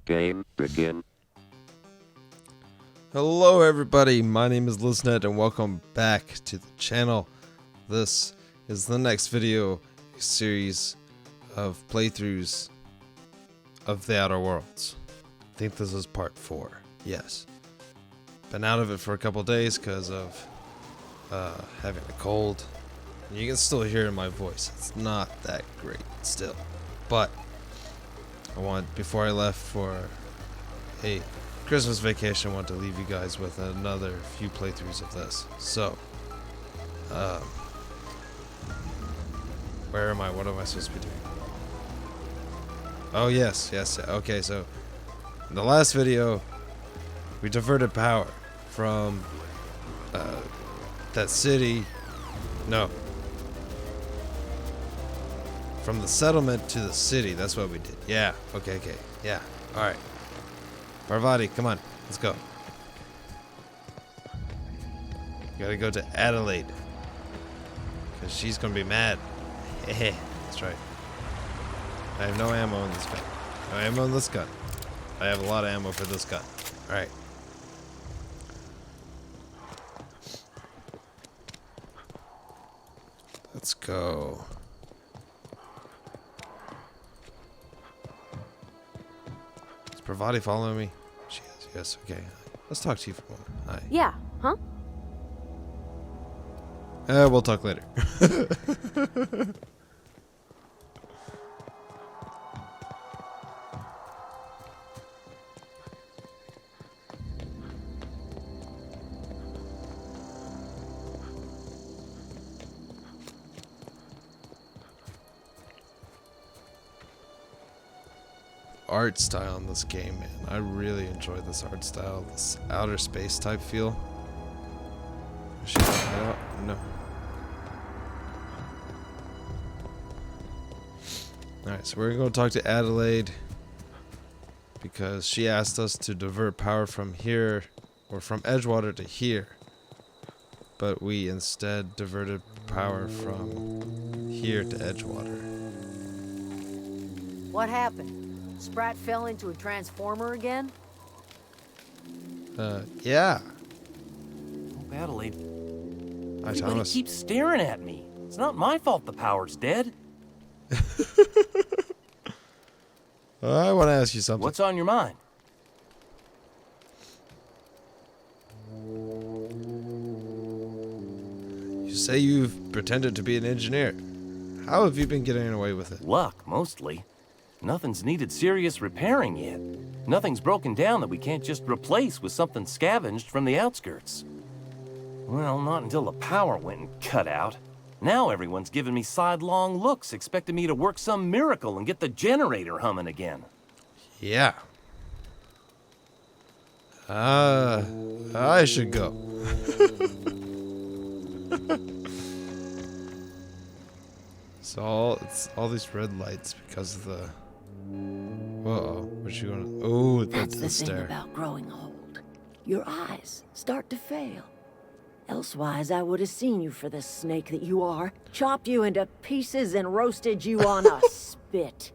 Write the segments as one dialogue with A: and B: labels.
A: Game begin.
B: Hello everybody, my name is Liznet and welcome back to the channel. This is the next video series of playthroughs of the Outer Worlds. I think this is part 4, yes. Been out of it for a couple days because of having a cold. You can still hear it in my voice, it's not that great still. But before I left for a Christmas vacation, I want to leave you guys with another few playthroughs of this. So, where am I? What am I supposed to be doing? Oh, yes. Okay, so in the last video, we diverted power from that city. No. From the settlement to the city. That's what we did. Yeah. Okay. Yeah. All right. Parvati, come on. Let's go. Gotta go to Adelaide. Because she's gonna be mad. Hehe. That's right. I have no ammo in this gun. No ammo in this gun. I have a lot of ammo for this gun. Alright. Let's go. Is Parvati following me? She is, yes, okay. Let's talk to you for a moment. Hi.
C: Yeah, huh?
B: We'll talk later. Art style in this game, man. I really enjoy this art style, this outer space type feel. No. Alright, so we're going to talk to Adelaide because she asked us to divert power from here, or from Edgewater to here. But we instead diverted power from here to Edgewater.
C: What happened? Sprat fell into a transformer again?
B: Yeah.
D: Oh, Adelaide.
B: Hi,
D: Everybody
B: Thomas.
D: keeps staring at me. It's not my fault the power's dead.
B: I want to ask you something.
D: What's on your mind?
B: You say you've pretended to be an engineer. How have you been getting away with it?
D: Luck, mostly. Nothing's needed serious repairing yet. Nothing's broken down that we can't just replace with something scavenged from the outskirts. Well, not until the power went and cut out. Now everyone's giving me sidelong looks, expecting me to work some miracle and get the generator humming again.
B: Yeah. I should go. It's all these red lights because of the. Whoa, what you gonna? Oh,
E: That's
B: the
E: the thing
B: stair.
E: about growing old. Your eyes start to fail. Elsewise, I would have seen you for the snake that you are, chopped you into pieces and roasted you on a spit.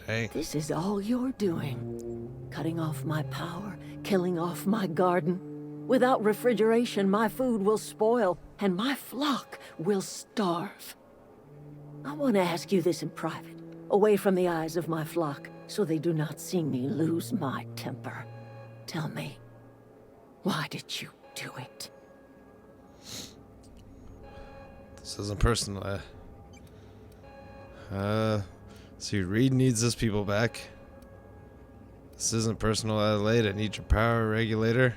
B: Dang.
E: This is all you're doing. Cutting off my power, killing off my garden. Without refrigeration, my food will spoil, and my flock will starve. I want to ask you this in private, away from the eyes of my flock, so they do not see me lose my temper. Tell me, why did you do it?
B: This isn't personal. See, Reed needs his people back. This isn't personal, Adelaide. I need your power regulator.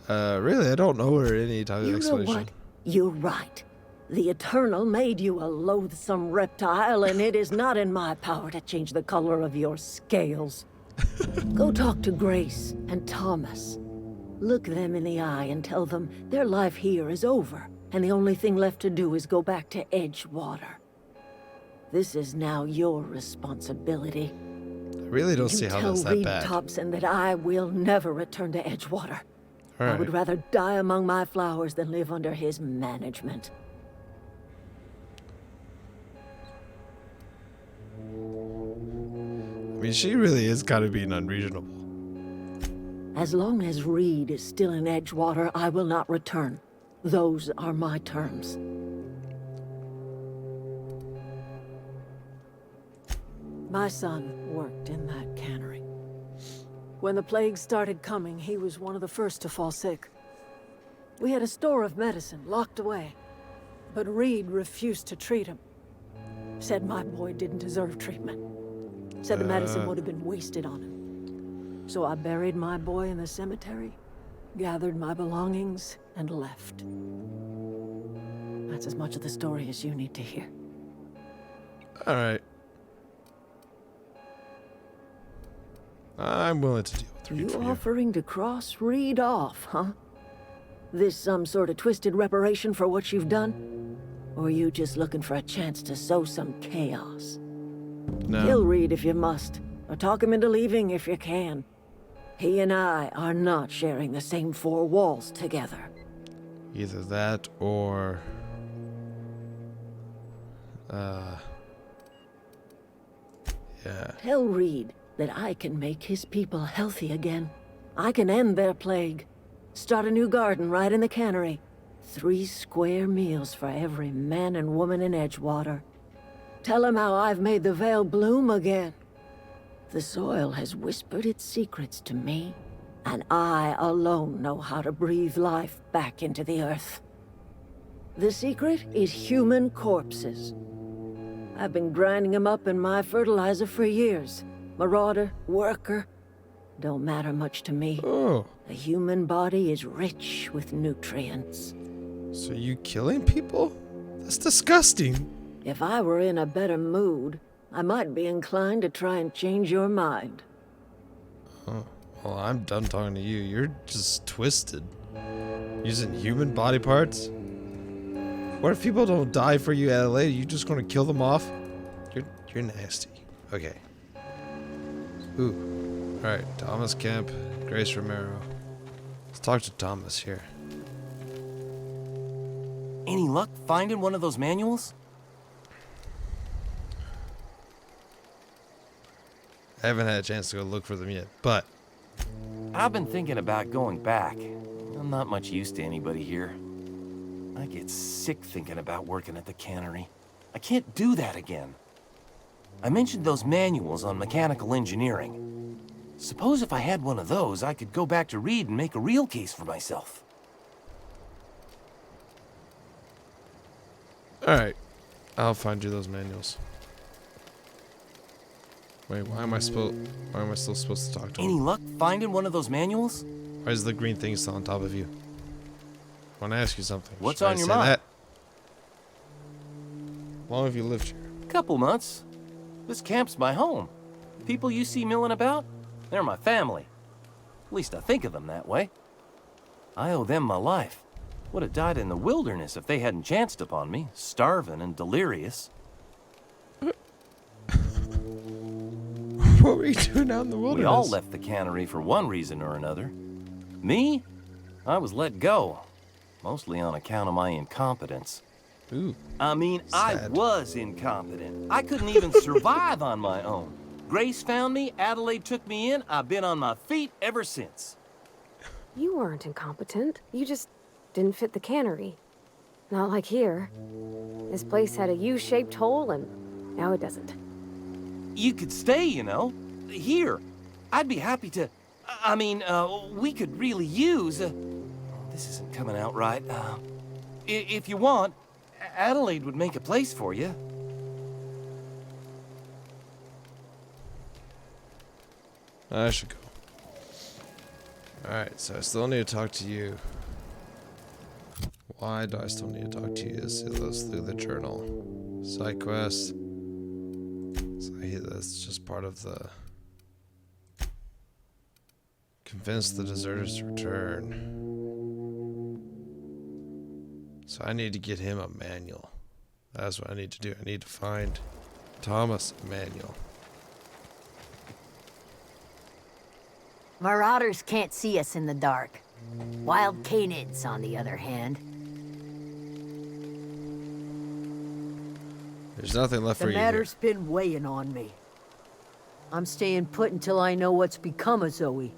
B: Really, I don't know her any type of
E: You know
B: explanation.
E: what? You're right. The Eternal made you a loathsome reptile, and it is not in my power to change the color of your scales. Go talk to Grace and Thomas. Look them in the eye and tell them their life here is over, and the only thing left to do is go back to Edgewater. This is now your responsibility.
B: I really don't see how that's
E: Tell
B: that
E: Reed
B: bad.
E: Thompson that I will never return to Edgewater.
B: All
E: I would
B: right.
E: rather die among my flowers than live under his management.
B: mean, she really is kind of being unreasonable.
E: As long as Reed is still in Edgewater, I will not return. Those are my terms. My son worked in that cannery. When the plague started coming, he was one of the first to fall sick. We had a store of medicine locked away, but Reed refused to treat him. Said my boy didn't deserve treatment. Said the medicine would have been wasted on him. So I buried my boy in the cemetery, gathered my belongings, and left. That's as much of the story as you need to hear.
B: All right. I'm willing to deal with Reed
E: You
B: for you.
E: offering to cross Reed off, huh? This some sort of twisted reparation for what you've done? Or are you just looking for a chance to sow some chaos?
B: No.
E: Kill Reed if you must, or talk him into leaving if you can. He and I are not sharing the same four walls together.
B: Either that or... Yeah.
E: Tell Reed that I can make his people healthy again. I can end their plague. Start a new garden right in the cannery. 3 square meals for every man and woman in Edgewater. Tell him how I've made the Vale bloom again. The soil has whispered its secrets to me, and I alone know how to breathe life back into the earth. The secret is human corpses. I've been grinding them up in my fertilizer for years. Marauder, worker, don't matter much to me.
B: Oh.
E: The human body is rich with nutrients.
B: So you killing people? That's disgusting.
E: If I were in a better mood, I might be inclined to try and change your mind.
B: Oh. Well, I'm done talking to you. You're just twisted. Using human body parts? What if people don't die for you at LA? You just gonna kill them off? You're nasty. Okay. Ooh. Alright, Thomas Kemp, Grace Romero. Let's talk to Thomas here.
D: Any luck finding one of those manuals?
B: I haven't had a chance to go look for them yet, but...
D: I've been thinking about going back. I'm not much use to anybody here. I get sick thinking about working at the cannery. I can't do that again. I mentioned those manuals on mechanical engineering. Suppose if I had one of those, I could go back to Reed and make a real case for myself.
B: Alright. I'll find you those manuals. Wait, why am I still supposed to talk to him?
D: Any luck finding one of those manuals?
B: Why is the green thing still on top of you? I want to ask you something.
D: What's
B: Should I
D: on your
B: say
D: mind?
B: that? How long have you lived here?
D: Couple months. This camp's my home. People you see milling about, they're my family. At least I think of them that way. I owe them my life. Would have died in the wilderness if they hadn't chanced upon me, starving and delirious.
B: What were you doing out in the wilderness?
D: We all left the cannery for one reason or another. Me? I was let go. Mostly on account of my incompetence.
B: Ooh.
D: I mean, I
B: Sad.
D: was incompetent. I couldn't even survive on my own. Grace found me, Adelaide took me in, I've been on my feet ever since.
A: You weren't incompetent. You just didn't fit the cannery. Not like here. This place had a U-shaped hole, and now it doesn't.
D: You could stay, you know. Here. I'd be happy to... I mean, we could really use... this isn't coming out right. If you want, Adelaide would make a place for you.
B: I should go. Alright, so I still need to talk to you. Why do I still need to talk to you? Is it goes through the journal. Side quest. So that's just part of the... Convince the deserters to return. So I need to get him a manual. That's what I need to do. I need to find Thomas a manual.
C: Marauders can't see us in the dark. Wild canids, on the other hand.
B: There's nothing left
F: The
B: for you here.
F: matter's been weighing on me.
C: I'm staying put until I know what's become of Zoe.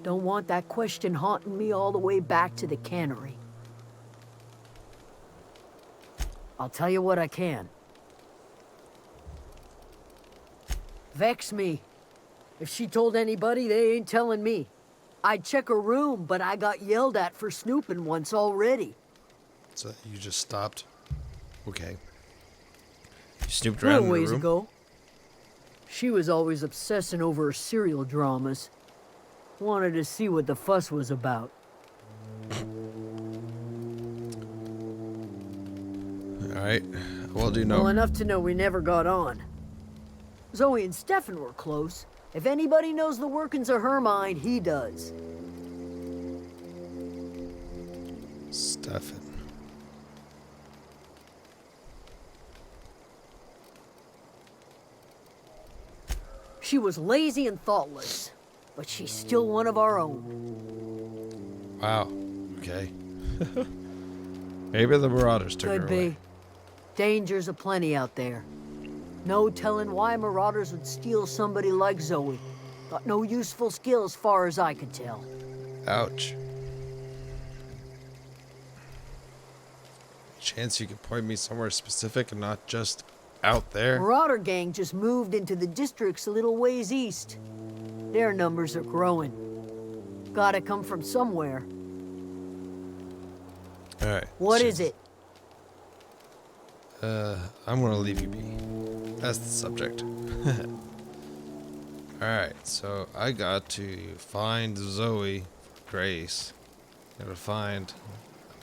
C: Don't want that question haunting me all the way back to the cannery. I'll tell you what I can. Vex me. If she told anybody, they ain't telling me. I'd check her room, but I got yelled at for snooping once already.
B: So you just stopped? Okay. You snooped around in the
C: ways
B: room?
C: ago. She was always obsessing over her serial dramas. Wanted to see what the fuss was about.
B: Alright. Well, do you know?
C: Well, enough to know we never got on. Zoe and Stefan were close. If anybody knows the workings of her mind, he does.
B: Stefan.
C: She was lazy and thoughtless, but she's still one of our own.
B: Wow. Okay. Maybe the Marauders took her
C: Could
B: away.
C: be. Dangers aplenty out there. No telling why Marauders would steal somebody like Zoe. Got no useful skill as far as I could tell.
B: Ouch. Chance you could point me somewhere specific and not just out there?
C: Marauder gang just moved into the districts a little ways east. Their numbers are growing. Gotta come from somewhere.
B: Alright.
C: What is it?
B: I'm gonna leave you be. That's the subject. Alright, so I got to find Zoe for Grace. Gotta find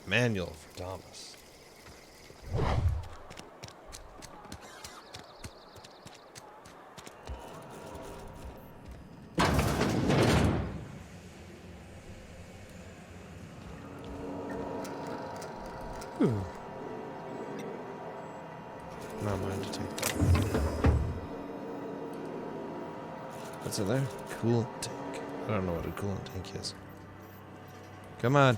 B: a manual for Thomas. Ooh. Not mine to take that. What's in there? Coolant tank. I don't know what a coolant tank is. Come on.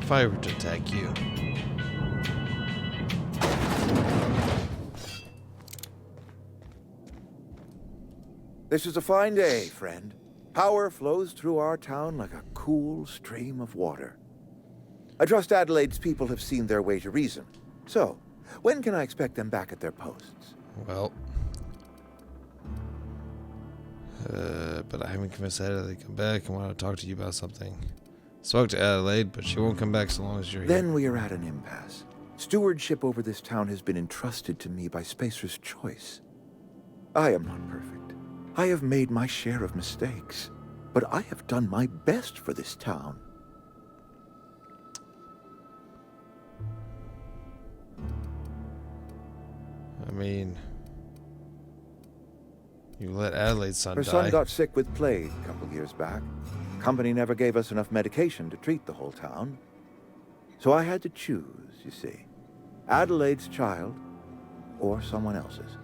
B: If I were to attack you.
F: This is a fine day, friend. Power flows through our town like a cool stream of water. I trust Adelaide's people have seen their way to reason. So, when can I expect them back at their posts?
B: Well. But I haven't convinced Adelaide to come back. I want to talk to you about something. Spoke to Adelaide, but she won't come back so long as you're here.
F: Then we are at an impasse. Stewardship over this town has been entrusted to me by Spacer's choice. I am not perfect. I have made my share of mistakes, but I have done my best for this town.
B: I mean, you let Adelaide's son
F: Her
B: die.
F: son got sick with plague a couple years back. Company never gave us enough medication to treat the whole town. So I had to choose, you see. Adelaide's child or someone else's.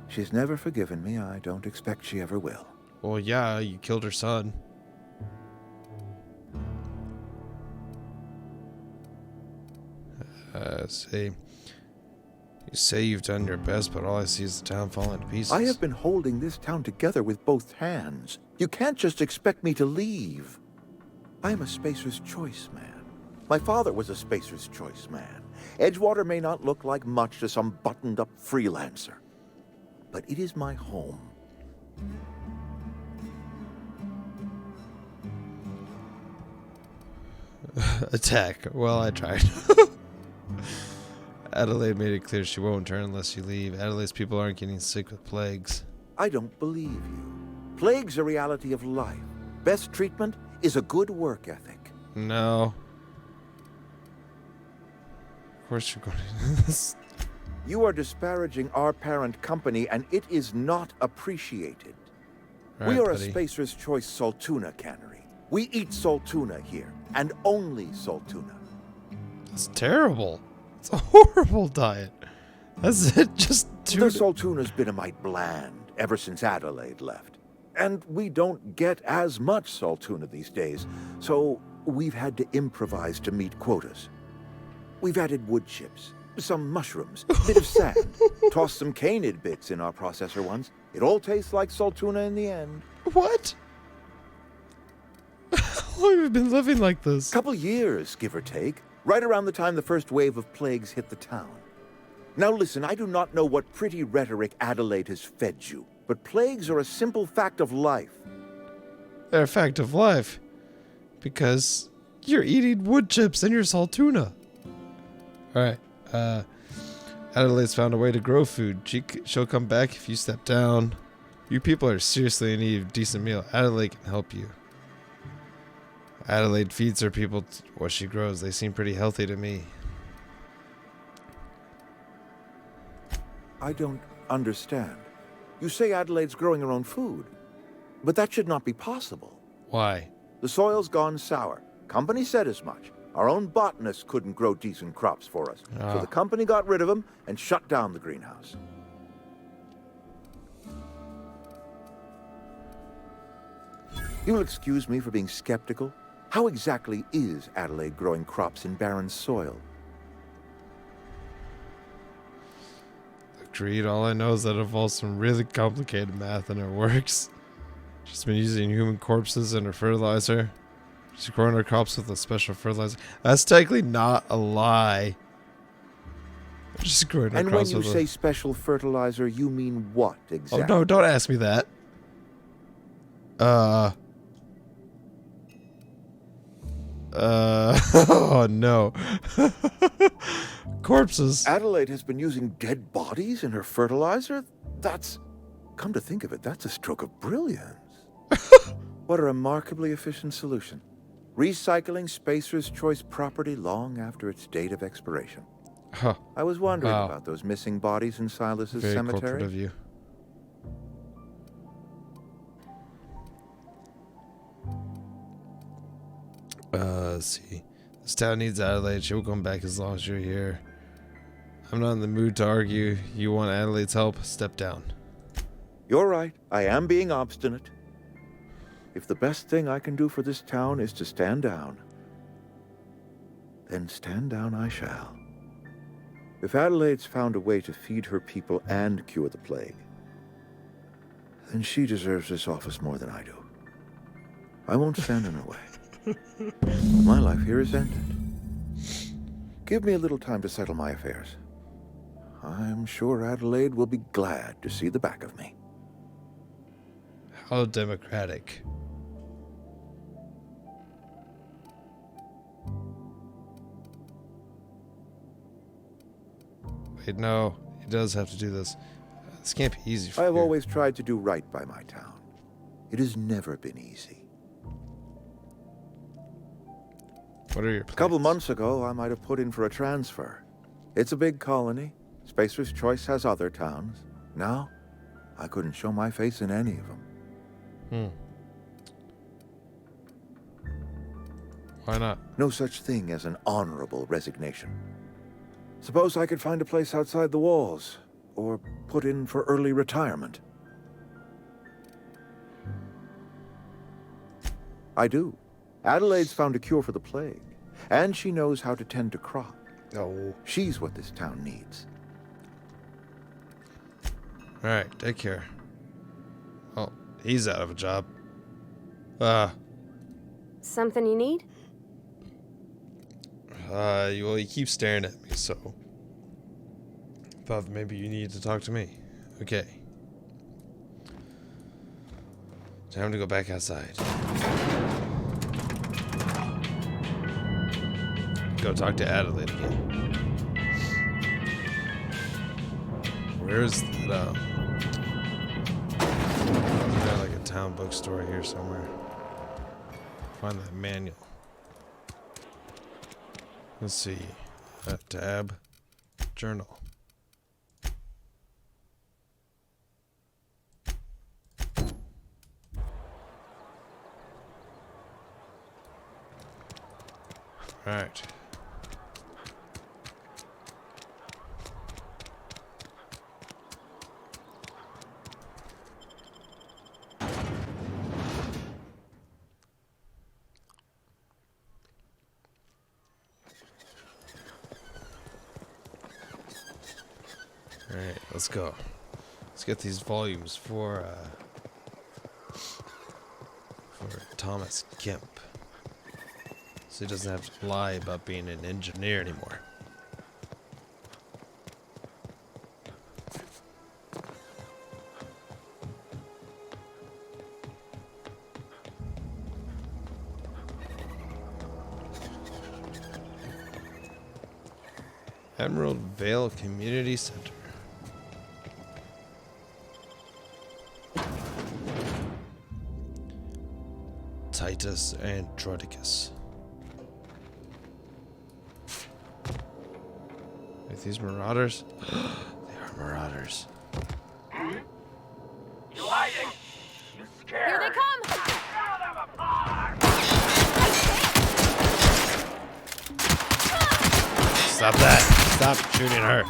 F: She's never forgiven me. I don't expect she ever will.
B: Well, yeah, you killed her son. You say you've done your best, but all I see is the town falling to pieces.
F: I have been holding this town together with both hands. You can't just expect me to leave. I am a Spacer's Choice man. My father was a Spacer's Choice man. Edgewater may not look like much to some buttoned-up freelancer, but it is my home.
B: Attack. Well, I tried. Adelaide made it clear she won't turn unless you leave. Adelaide's people aren't getting sick with plagues.
F: I don't believe you. Plague's a reality of life. Best treatment is a good work ethic.
B: No. Of course you're going to do this.
F: You are disparaging our parent company, and it is not appreciated. We are a Spacer's Choice Saltuna cannery. We eat Saltuna here, and only Saltuna.
B: That's terrible. It's a horrible diet. That's it, just
F: The Saltuna's been a mite bland ever since Adelaide left. And we don't get as much Saltuna these days, so we've had to improvise to meet quotas. We've added wood chips, some mushrooms, a bit of sand, tossed some canid bits in our processor once. It all tastes like salt tuna in the end.
B: What? How long have we been living like this?
F: Couple years, give or take, right around the time the first wave of plagues hit the town. Now listen, I do not know what pretty rhetoric Adelaide has fed you, but plagues are a simple fact of life.
B: They're a fact of life. Because you're eating wood chips and your salt tuna. Alright, Adelaide's found a way to grow food. She'll come back if you step down. You people are seriously in need of a decent meal. Adelaide can help you. Adelaide feeds her people what she grows. They seem pretty healthy to me.
F: I don't understand. You say Adelaide's growing her own food, but that should not be possible.
B: Why?
F: The soil's gone sour. Company said as much. Our own botanists couldn't grow decent crops for us, so the company got rid of them and shut down the greenhouse. You'll excuse me for being skeptical. How exactly is Adelaide growing crops in barren soil?
B: Agreed. All I know is that it involves some really complicated math and it works. She's been using human corpses and her fertilizer. She's growing her crops with a special fertilizer. That's technically not a lie. She's growing her
F: And when
B: crops
F: you
B: with
F: say special fertilizer, you mean what exactly?
B: Oh no, don't ask me that. Oh no. Corpses.
F: Adelaide has been using dead bodies in her fertilizer? That's... Come to think of it, that's a stroke of brilliance. What a remarkably efficient solution. Recycling Spacer's Choice property long after its date of expiration.
B: Huh.
F: I was wondering about those missing bodies in Silas's
B: Very
F: cemetery.
B: corporate of you. Let's see. This town needs Adelaide. She'll come back as long as you're here. I'm not in the mood to argue. You want Adelaide's help? Step down.
F: You're right. I am being obstinate. If the best thing I can do for this town is to stand down, then stand down I shall. If Adelaide's found a way to feed her people and cure the plague, then she deserves this office more than I do. I won't stand in her way. My life here is ended. Give me a little time to settle my affairs. I'm sure Adelaide will be glad to see the back of me.
B: How democratic. Wait, no. He does have to do this. This can't be easy for you.
F: I have always tried to do right by my town. It has never been easy.
B: What are your
F: A
B: plans?
F: couple months ago, I might have put in for a transfer. It's a big colony. Spacer's Choice has other towns. Now, I couldn't show my face in any of them.
B: Why not?
F: No such thing as an honorable resignation. Suppose I could find a place outside the walls, or put in for early retirement. I do. Adelaide's found a cure for the plague, and she knows how to tend to crop.
B: No.
F: She's what this town needs.
B: Alright, take care. Oh, he's out of a job.
A: Something you need?
B: Well, you keep staring at me, so... Thought maybe you needed to talk to me. Okay. Time to go back outside. Go talk to Adelaide again. Where's that, There's got like a town bookstore here somewhere. Find that manual. Let's see. Tab. Journal. Alright. Alright, let's go. Let's get these volumes for Thomas Kemp. So he doesn't have to lie about being an engineer anymore. Emerald Vale Community Center. Titus Andronicus. Are these marauders? They are marauders.
G: You hiding? You scared?
A: Here they come!
G: Tear them apart!
B: Stop that! Stop shooting her.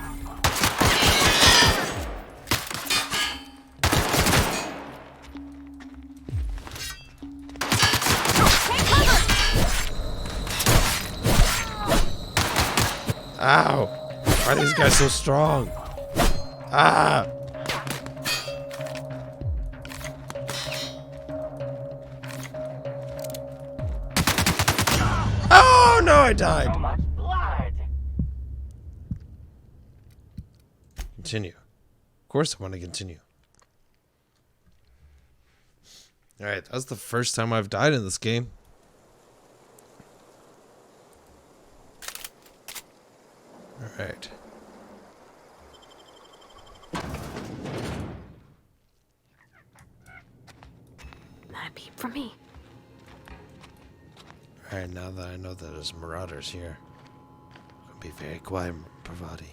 B: Ow! Why are these guys so strong? Ah! Oh no, I died!
G: So much blood!
B: Continue. Of course I want to continue. Alright, that's the first time I've died in this game. Alright.
A: Not a peep from me.
B: Alright, now that I know that there's marauders here, I'm gonna be very quiet, Parvati.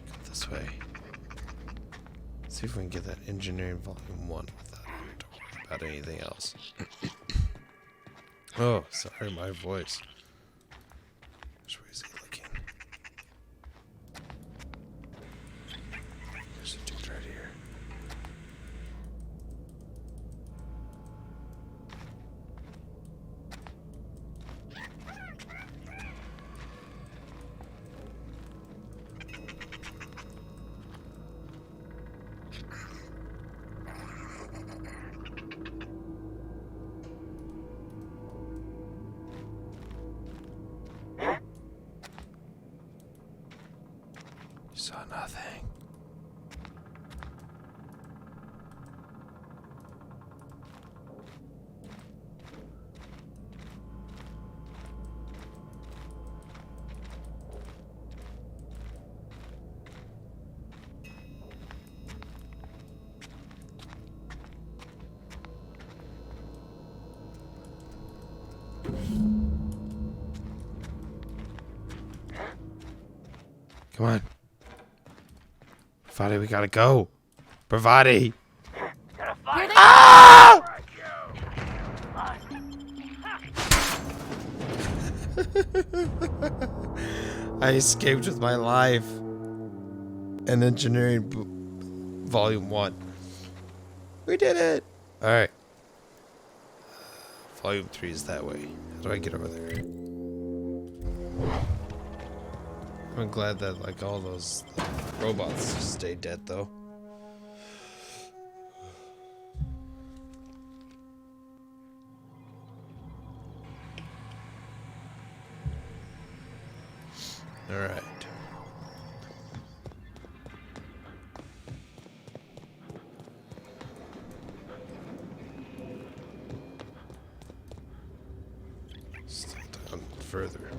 B: Go this way. See if we can get that engineering volume 1 without having to worry about anything else. Oh, sorry, my voice. Which way is he looking? There's a dude right here. You saw nothing. Come on. Parvati, we gotta go. Parvati!
G: Gonna fight
B: Ah! I escaped with my life. And engineering volume 1. We did it! Alright. Volume 3 is that way. How do I get over there? I'm glad that like all those robots stay dead though. All right. Still down further.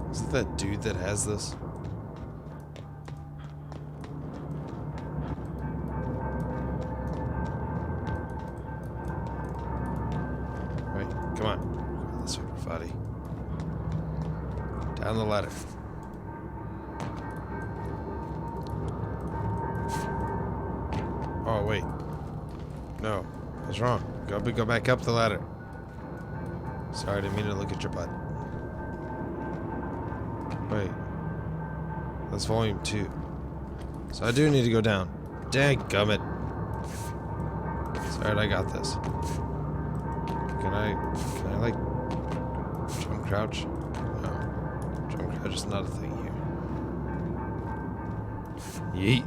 B: Is it that dude that has this? Wait, come on. Go this way, Parvati. Down the ladder. Oh, wait. No. I was wrong. Go back up the ladder. Sorry, I didn't mean to look at your butt. Wait. That's volume 2. So I do need to go down. Dang gummit. Alright, I got this. Can I like jump crouch? No. Jump crouch is not a thing here. Yeet.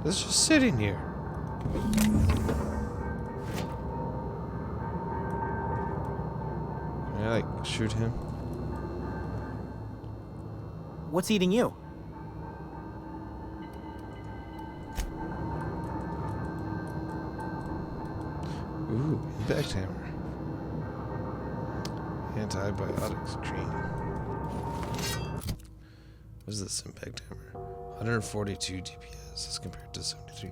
B: It's just sitting here. Can I like shoot him?
H: What's eating you?
B: Ooh, impact hammer. Antibiotics cream. What is this impact hammer? 142 DPS as compared to 73.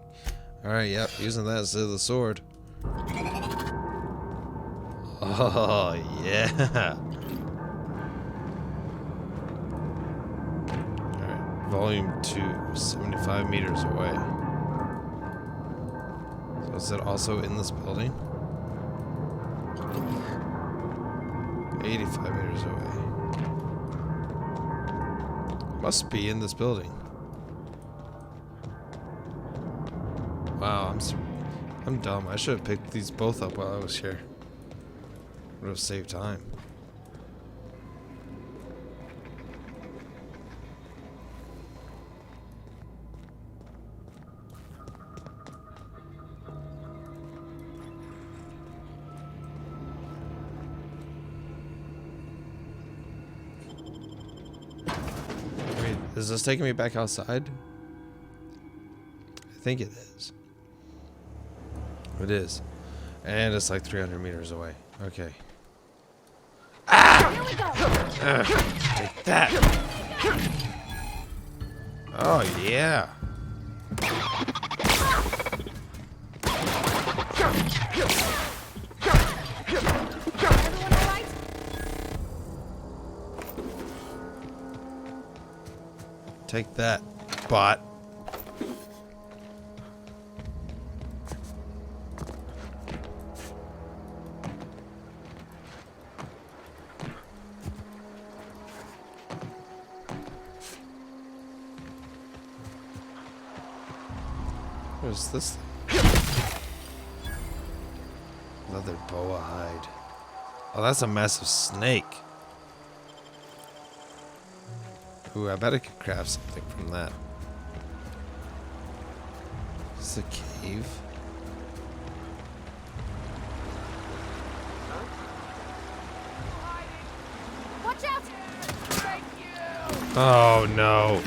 B: Alright, yep, using that instead of the sword. Oh, yeah. Alright, volume 2, 75 meters away. So is it also in this building? 85 meters away. Must be in this building. Wow, I'm dumb. I should have picked these both up while I was here. Would have saved time. Wait, is this taking me back outside? I think it is. It is. And it's like 300 meters away. Okay. Ah!
A: Here we go.
B: Take that. Oh, yeah.
A: Everyone all right?
B: Take that, bot. What's this thing? Leather boa hide. Oh, that's a massive snake. Ooh, I bet I could craft something from that. Is this a cave?
A: Watch out!
G: Thank you!
B: Oh no.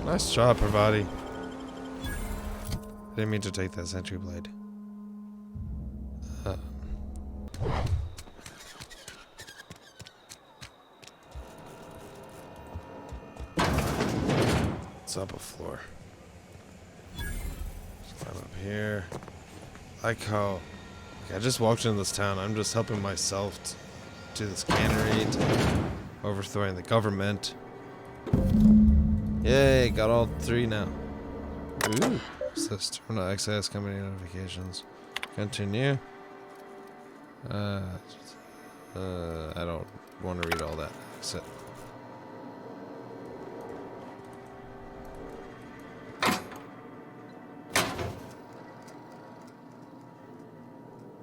B: Nice job, Parvati. Didn't mean to take that sentry blade. It's up a floor. Climb up here. Like how I just walked into this town. I'm just helping myself to this cannery, to overthrowing the government. Yay, got all 3 now. Ooh, what's this? Terminal access, company notifications. Continue. I don't want to read all that. Exit.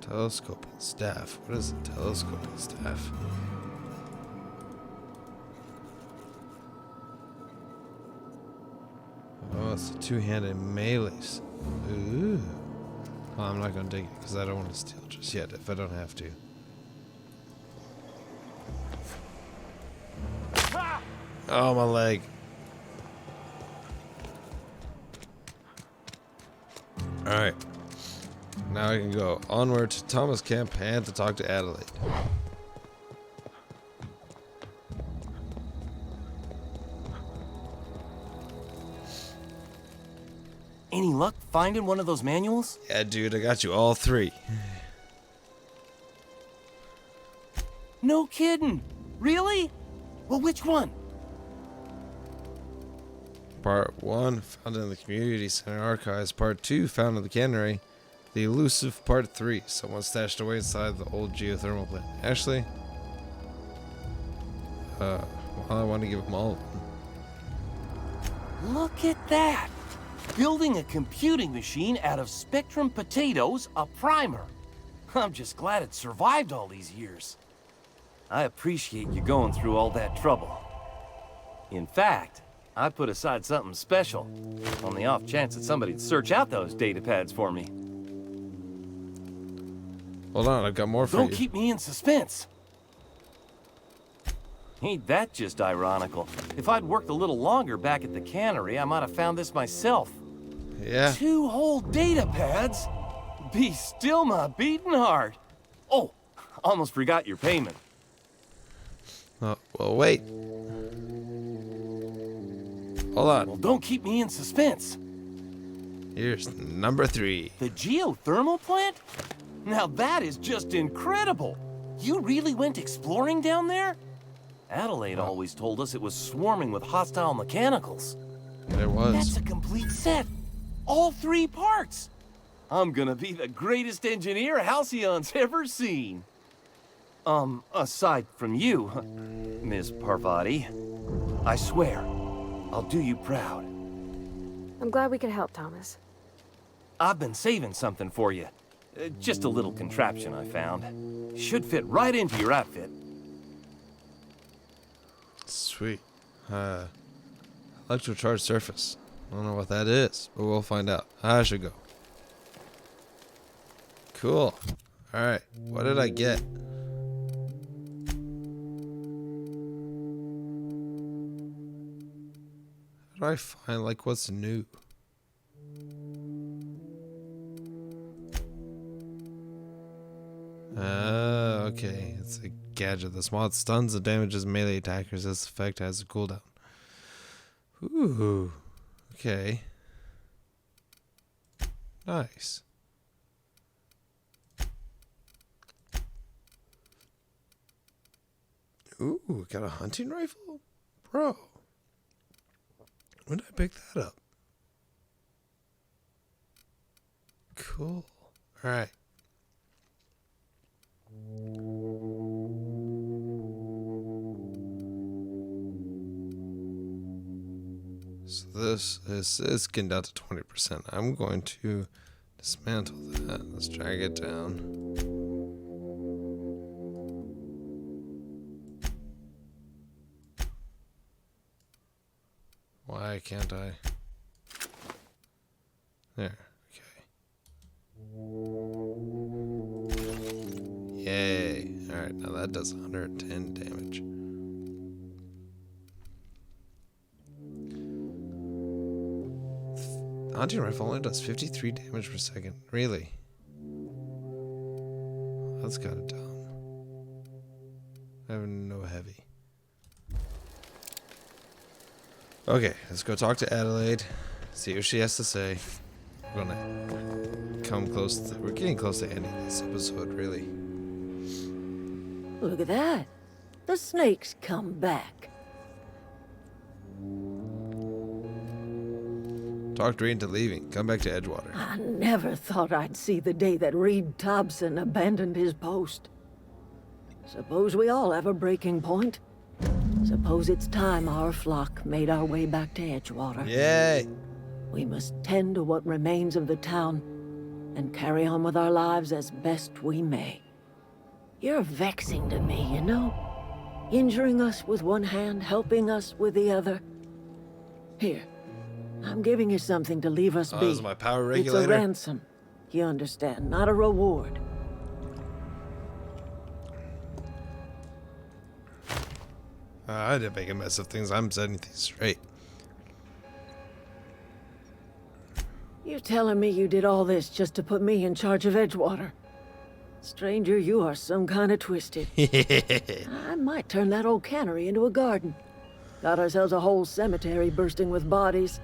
B: Telescoping staff. What is a telescoping staff? Oh, it's a 2-handed melee. Ooh. Well, I'm not gonna take it because I don't want to steal just yet if I don't have to. Oh, my leg. Alright. Now I can go onward to Thomas Camp and to talk to Adelaide.
D: Any luck finding one of those manuals?
B: Yeah, dude, I got you all three.
D: No kidding. Really? Well, which one?
B: Part 1, found in the Community Center Archives. Part 2, found in the cannery. The elusive Part 3, someone stashed away inside the old geothermal plant. Actually, well, I want to give them all of them.
D: Look at that! Building a computing machine out of Spectrum potatoes, a primer. I'm just glad it survived all these years. I appreciate you going through all that trouble. In fact, I put aside something special on the off chance that somebody'd search out those data pads for me.
B: Hold on, I've got more for you.
D: Don't keep me in suspense. Ain't that just ironical? If I'd worked a little longer back at the cannery, I might have found this myself.
B: Yeah.
D: 2 whole data pads? Be still my beating heart. Oh, almost forgot your payment.
B: Oh, well, wait. Hold on.
D: Well, don't keep me in suspense.
B: Here's number 3.
D: The geothermal plant? Now that is just incredible. You really went exploring down there? Adelaide always told us it was swarming with hostile mechanicals.
B: There was.
D: That's a complete set. All 3 parts. I'm gonna be the greatest engineer Halcyon's ever seen. Aside from you, Miss Parvati, I swear, I'll do you proud.
A: I'm glad we could help, Thomas.
D: I've been saving something for you. Just a little contraption I found. Should fit right into your outfit.
B: Sweet. Electrocharged surface. I don't know what that is, but we'll find out. I should go. Cool. Alright, what did I get? How do I find, like, what's new? Okay. It's a gadget. The mod stuns and damages melee attackers. This effect has a cooldown. Ooh. Okay. Nice. Ooh, got a hunting rifle? Bro. When did I pick that up? Cool. Alright. So this is getting down to 20%. I'm going to dismantle that. Let's drag it down. Why can't I? There. Okay. Yay. Alright, now that does 110 damage. The hunting rifle only does 53 damage per second. Really? That's kind of dumb. I have no heavy. Okay, let's go talk to Adelaide. See what she has to say. We're gonna come close to, we're getting close to ending this episode, really.
E: Look at that. The snake's come back.
B: Talked Reed into leaving. Come back to Edgewater.
E: I never thought I'd see the day that Reed Thompson abandoned his post. Suppose we all have a breaking point. Suppose it's time our flock made our way back to Edgewater.
B: Yay!
E: We must tend to what remains of the town and carry on with our lives as best we may. You're vexing to me, you know? Injuring us with one hand, helping us with the other. Here, I'm giving you something to leave us be.
B: This is my power regulator.
E: It's a ransom, you understand, not a reward.
B: I didn't make a mess of things. I'm setting things straight.
E: You're telling me you did all this just to put me in charge of Edgewater? Stranger, you are some kind of twisted. I might turn that old cannery into a garden. Got ourselves a whole cemetery bursting with bodies.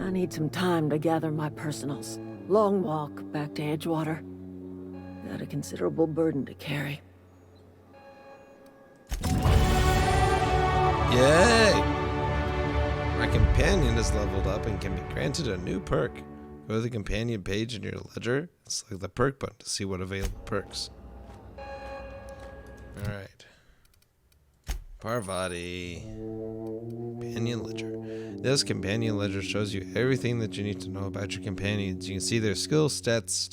E: I need some time to gather my personals. Long walk back to Edgewater. Got a considerable burden to carry.
B: Yay! My companion is leveled up and can be granted a new perk. Go to the companion page in your ledger and select the perk button to see what available perks. Alright. Parvati. Companion ledger. This companion ledger shows you everything that you need to know about your companions. You can see their skills, stats,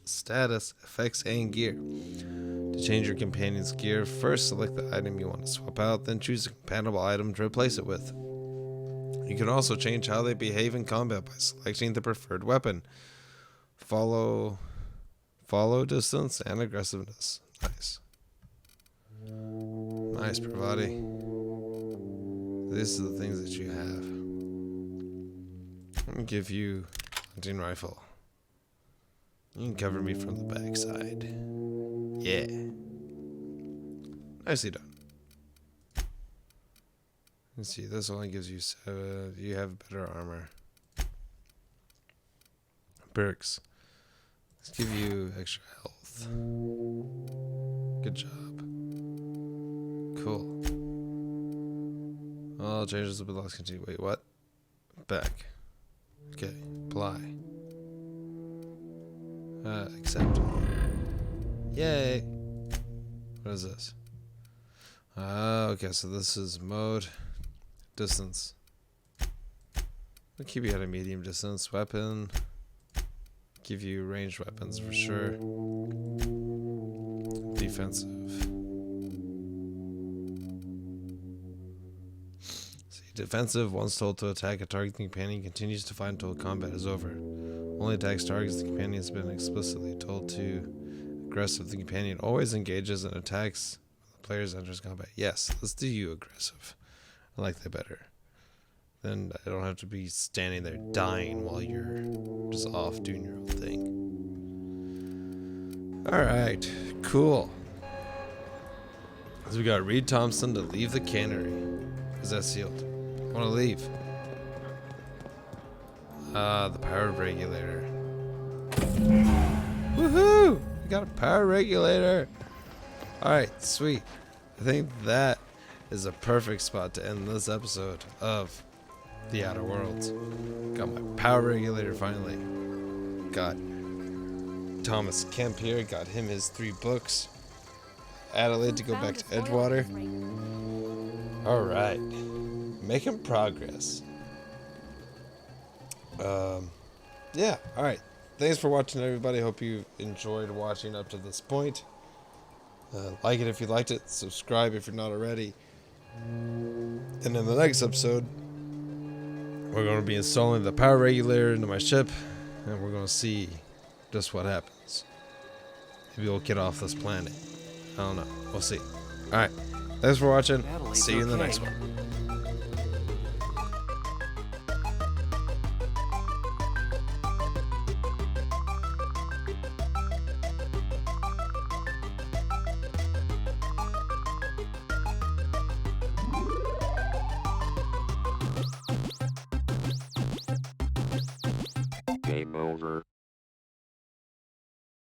B: status, effects, and gear. To change your companion's gear, first select the item you want to swap out, then choose a compatible item to replace it with. You can also change how they behave in combat by selecting the preferred weapon. Follow distance and aggressiveness. Nice. Nice, Parvati. These are the things that you have. I'm gonna give you a hunting rifle. You can cover me from the backside. Yeah. Nicely done. Let's see, this only gives you 7. You have better armor. Perks. Let's give you extra health. Good job. Cool. All changes will be lost. Continue. Wait, what? Back. Okay. Apply. Accept. Yay. What is this? Okay, so this is mode. Distance. I'll keep you at a medium distance. Weapon. Give you ranged weapons for sure. Defensive. See, defensive. Once told to attack a target, the companion continues to fight until combat is over. Only attacks targets the companion has been explicitly told to. Aggressive. The companion always engages and attacks when the player enters combat. Yes, let's do you aggressive. I like that better. Then I don't have to be standing there dying while you're just off doing your own thing. Alright, cool. So we got Reed Thompson to leave the cannery. Is that sealed? I want to leave. The power regulator. Woohoo! We got a power regulator. Alright, sweet. I think that is a perfect spot to end this episode of The Outer Worlds. Got my power regulator finally. Got Thomas Kemp here. Got him his 3 books. Adelaide to go back to Edgewater. Alright. Making progress. Yeah, alright. Thanks for watching, everybody. Hope you enjoyed watching up to this point. Like it if you liked it. Subscribe if you're not already. And in the next episode, we're going to be installing the power regulator into my ship, and we're going to see just what happens. Maybe we'll get off this planet. I don't know. We'll see. Alright. Thanks for watching. See you in the next one.
I: Game over.